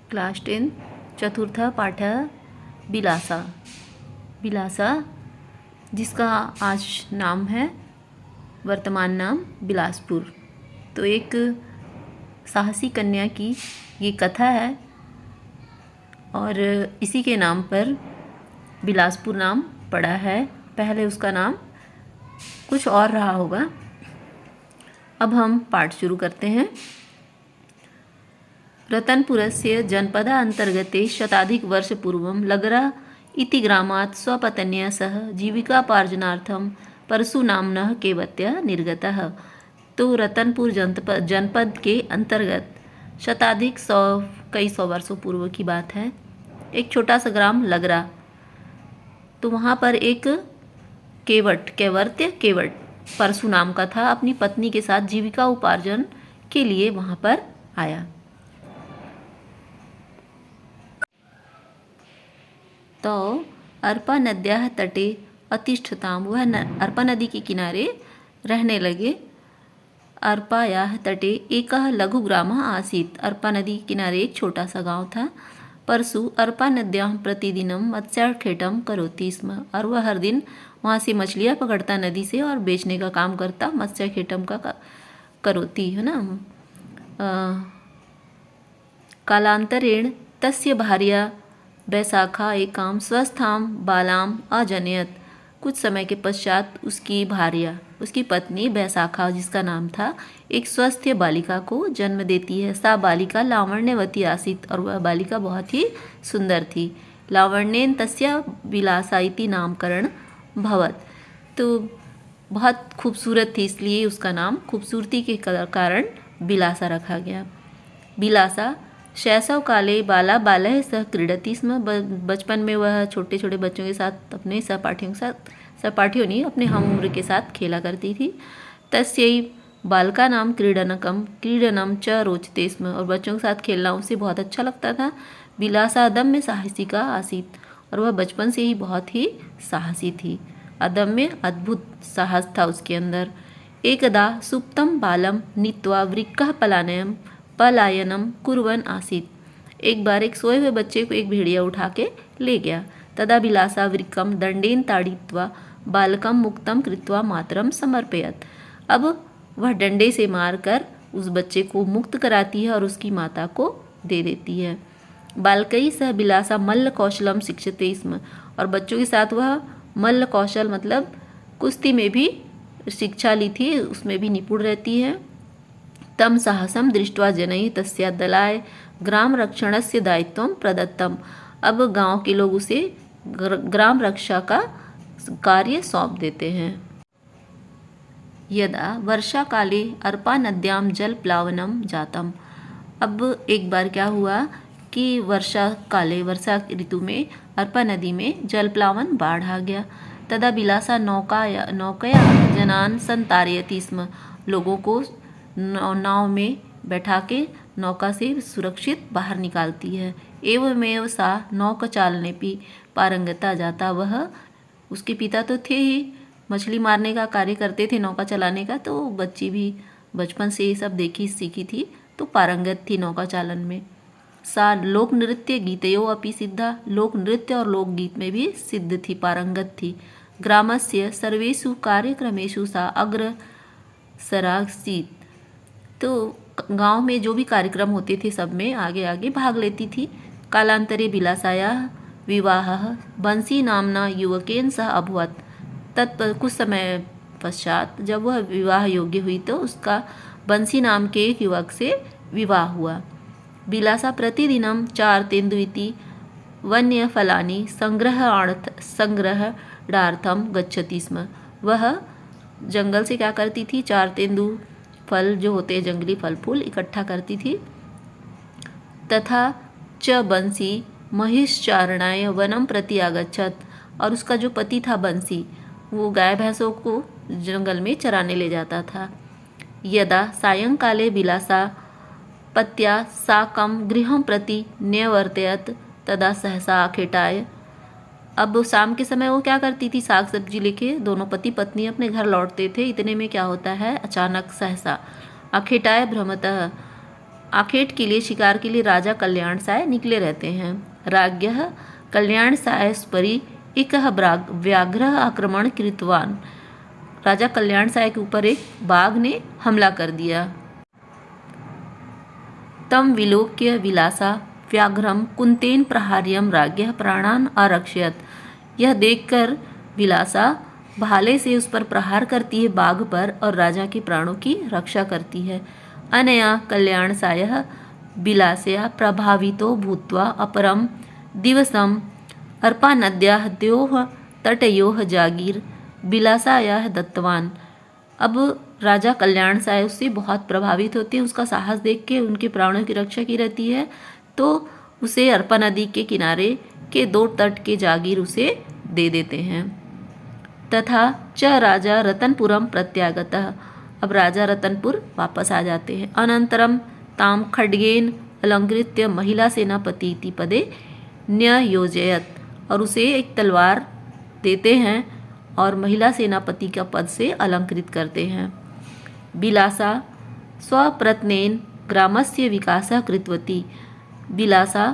Class 10 चतुर्थ पाठ बिलासा। बिलासा जिसका आज नाम है, वर्तमान नाम बिलासपुर। तो एक साहसी कन्या की ये कथा है और इसी के नाम पर बिलासपुर नाम पड़ा है। पहले उसका नाम कुछ और रहा होगा। अब हम पाठ शुरू करते हैं। रतनपुरस्य जनपदान्तर्गते शताधिकवर्षपूर्वं लगरा इति ग्रामात् स्वपत्न्या सह जीविकापार्जनार्थं परशुनाम्नः केवत्यः निर्गतः। तो रतनपुर जनपद के अंतर्गत कई सौ वर्षों पूर्व की बात है। एक छोटा सा ग्राम लगरा, तो वहाँ पर एक केवट परशु नाम का था, अपनी पत्नी के साथ जीविका उपार्जन के लिए वहाँ पर आया। तो अर्पा नद्याः तटे अतिष्ठताम, वह अर्पा नदी के किनारे रहने लगे। अर्पायाः तटे एकः लघुग्रामः आसीत्, अर्पा नदी के किनारे एक छोटा सा गांव था। परशु अर्पा नद्यां प्रतिदिनं मत्स्याखेटं करोति स्म, और वह हर दिन वहाँ से मछलियाँ पकड़ता नदी से और बेचने का काम करता। मत्स्याखेटम का करोति है ना। कालांतरेण तस्य भार्या बैसाखा एकां स्वस्थां बालाम अजनयत। कुछ समय के पश्चात उसकी भार्या, उसकी पत्नी बैसाखा जिसका नाम था, एक स्वस्थ बालिका को जन्म देती है। सा बालिका लावण्यवती आसीत्, और वह बालिका बहुत ही सुंदर थी। लावण्येन तस्या बिलासा इति नामकरण भवत, तो बहुत खूबसूरत थी, इसलिए उसका नाम खूबसूरती के कारण बिलासा रखा गया। बिलासा शैशव काले बाला बालः सह क्रीडति स्म, बचपन में वह छोटे छोटे बच्चों के साथ, अपने सहपाठियों नहीं, अपने हम उम्र के साथ खेला करती थी। तस्यै बालका नाम क्रीडनम च रोचते स्म, और बच्चों के साथ खेलना उसे बहुत अच्छा लगता था। बिलासा अदम्य साहसिका आसीत्, और वह बचपन से ही बहुत ही साहसी थी। अदम्य अद्भुत साहस था उसके अंदर। एकदा सुप्तं बालम नीत्वा वृक्कः पलायनम कुर्वन् आसीत्, एक बार एक सोए हुए बच्चे को एक भेड़िया उठा के ले गया। तदा बिलासा वृक्कम दंडेन ताड़ित्वा बालकम मुक्तम कृत्वा मातरम समर्पयत, अब वह डंडे से मारकर उस बच्चे को मुक्त कराती है और उसकी माता को दे देती है। बालकई सह बिलासा मल्ल कौशलम शिक्षते स्म, और बच्चों के साथ वह मल्ल कौशल मतलब कुश्ती में भी शिक्षा ली थी, उसमें भी निपुण रहती है। तम साहसम दृष्ट्वा जनैः तस्या दलाय ग्राम रक्षणस्य दायित्वं प्रदत्तम, अब गांव के लोग उसे ग्राम रक्षा का कार्य सौंप देते हैं। यदा वर्षा काले अर्पा नद्यां जल प्लावनम जातम, अब एक बार क्या हुआ कि वर्षा ऋतु में अर्पा नदी में जल प्लावन बाढ़ आ गया। तदा बिलासा नौकया जनान संतारयति स्म, लोगों को नाव में बैठा के नौका से सुरक्षित बाहर निकालती है। एवमेव सा नौका चालने भी पारंगता जाता, वह उसके पिता तो थे ही, मछली मारने का कार्य करते थे, नौका चलाने का, तो बच्ची भी बचपन से ये सब देखी सीखी थी, तो पारंगत थी नौका चालन में। सा लोक नृत्य गीतयो अपि सिद्धा, लोक नृत्य और लोकगीत में भी सिद्ध थी, पारंगत थी। ग्रामस्य सर्वेषु कार्यक्रमेषु सा अग्रसरासीत्, तो गांव में जो भी कार्यक्रम होते थे सब में आगे आगे भाग लेती थी। कालांतरे बिलासायाः विवाहः बंसी नामना युवकेन सह अभवत्, कुछ समय पश्चात जब वह विवाह योग्य हुई तो उसका बंसी नाम के एक युवक से विवाह हुआ। बिलासा प्रतिदिनं 4 तेन्दुइति वन्यफलानि संग्रहणार्थं गच्छति स्म, वह जंगल से क्या करती थी, 4 तेंदु फल जो होते हैं जंगली फल फूल इकट्ठा करती थी। तथा च बंसी महिषचारणाय वनम प्रति आगच्छत, और उसका जो पति था बंसी, वो गाय भैंसों को जंगल में चराने ले जाता था। यदा सायंकाले बिलासा पत्या साकं गृहं प्रति न्यवर्तयत तदा सहसा आखेटाय, अब शाम के समय वो क्या करती थी, साग सब्जी लेके दोनों पति पत्नी अपने घर लौटते थे। इतने में क्या होता है, अचानक सहसा अखेटाय भ्रमतः, आखेट के लिए शिकार के लिए राजा कल्याण साय निकले रहते हैं। राज्ञः कल्याण साय स्परी एकः व्याघ्रः आक्रमण कृतवान। राजा कल्याण साय के ऊपर एक बाघ ने हमला कर दिया। तम विलोक्य विलासा व्याघ्रम कुंतेन प्रहार्यम राज्ञः प्राणान आरक्षयत। यह देखकर विलासा भाले से उस पर प्रहार करती है बाघ पर और राजा के प्राणों की रक्षा करती है। अनया कल्याण सायः विलासया प्रभावितो भूत्वा अपरम दिवसम अर्पानद्याः द्योः तटयोः जागीर विलासायाः दत्तवान। अब राजा कल्याण साय उससे बहुत प्रभावित होते हैं। उसका साहस देख के उनके प्राणों की रक्षा की रहती है, तो उसे अर्पा नदी के किनारे के 2 तट के जागीर उसे दे देते हैं। तथा च राजा रतनपुरम प्रत्यागतः। अब राजा रतनपुर वापस आ जाते हैं। अनंतरम ताम खड्गेन अलंकृत्य महिला सेनापति इति पदे न्ययोजयत। और उसे एक तलवार देते हैं और महिला सेनापति का पद से अलंकृत करते हैं। विलासा स्वप्रत्नेन ग्रामस्य विकासः कृतवती। विलासा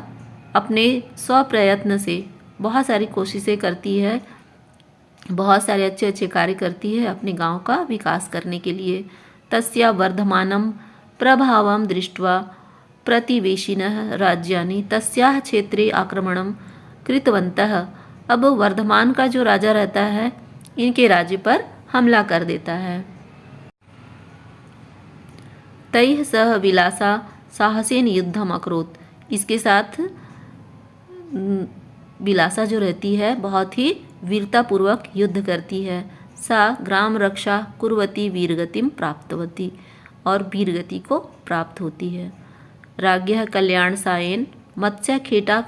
अपने स्वप्रयत्न से बहुत सारी कोशिशें करती है, बहुत सारे अच्छे अच्छे कार्य करती है अपने गांव का विकास करने के लिए। तस्या वर्धमानं प्रभावं दृष्ट्वा प्रतिवेशिनः राज्यानि तस्याः क्षेत्रे आक्रमणं कृतवन्तः। अब वर्धमान का जो राजा रहता है इनके राज्य पर हमला कर देता है। तैः सह विलासा साहसेन युद्धम अकरोत्। इसके साथ विलासा जो रहती है बहुत ही वीरतापूर्वक युद्ध करती है। सा ग्राम रक्षा कुर्वती वीरगतिम प्राप्तवती। और वीरगति को प्राप्त होती है। राज्ञः कल्याण सायेन मत्स्यखेटा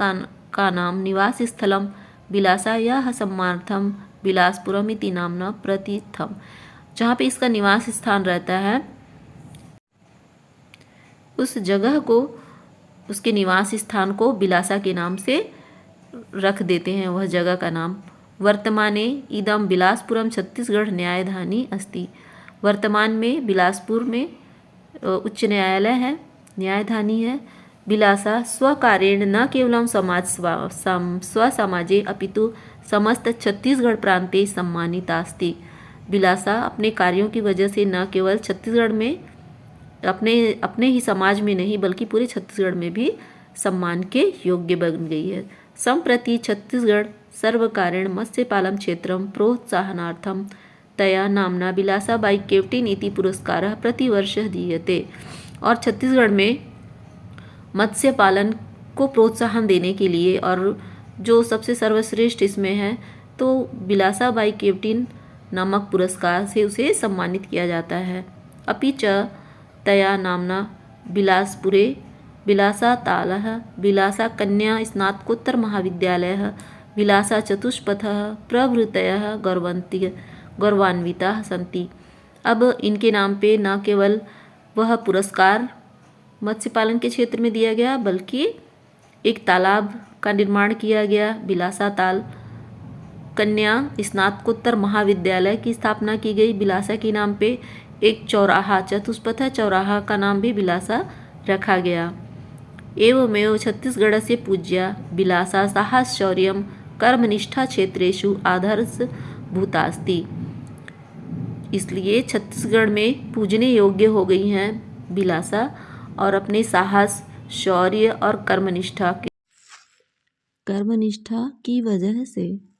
का नाम निवास स्थलम विलासायाः सम्मानार्थम बिलासपुरम इति नामना प्रतिथम। जहाँ पे इसका निवास स्थान रहता है उस जगह को, उसके निवास स्थान को बिलासा के नाम से रख देते हैं वह जगह का नाम। वर्तमाने इदम बिलासपुरम छत्तीसगढ़ न्यायधानी अस्ति। वर्तमान में बिलासपुर में उच्च न्यायालय है, न्यायधानी है। बिलासा स्वकार्येण न केवलं स्वसमाजे अपितु समस्त छत्तीसगढ़ प्रांते सम्मानिता अस्ति। बिलासा अपने कार्यों की वजह से न केवल छत्तीसगढ़ में अपने ही समाज में नहीं बल्कि पूरे छत्तीसगढ़ में भी सम्मान के योग्य बन गई है। संप्रति छत्तीसगढ़ सर्वकारेण मत्स्यपालन क्षेत्रम प्रोत्साहनार्थम तया नामना बिलासाबाई केवटिन इति पुरस्कारः प्रतिवर्षः दीयते। और छत्तीसगढ़ में मत्स्य पालन को प्रोत्साहन देने के लिए और जो सबसे सर्वश्रेष्ठ इसमें है तो बिलासाबाई केवटिन नामक पुरस्कार से उसे सम्मानित किया जाता है। अपि च तया नामना बिलासपुरे बिलासा तालः बिलासा कन्या स्नातकोत्तर महाविद्यालयः बिलासा चतुष्पथः प्रभृतयः गौरवान्विताः सन्ति। अब इनके नाम पे न केवल वह पुरस्कार मत्स्य पालन के क्षेत्र में दिया गया बल्कि एक तालाब का निर्माण किया गया, बिलासा ताल। कन्या स्नातकोत्तर महाविद्यालय की स्थापना की गई बिलासा के नाम पे। एक चौराहा, चतुष्पथ चौराहा का नाम भी बिलासा रखा गया। एवमेव छत्तीसगढ़ से पूज्या बिलासा साहस शौर्यम कर्मनिष्ठा क्षेत्रेषु आदर्श भूतास्ति। इसलिए छत्तीसगढ़ में पूजने योग्य हो गई हैं बिलासा और अपने साहस, शौर्य और कर्मनिष्ठा की वजह से।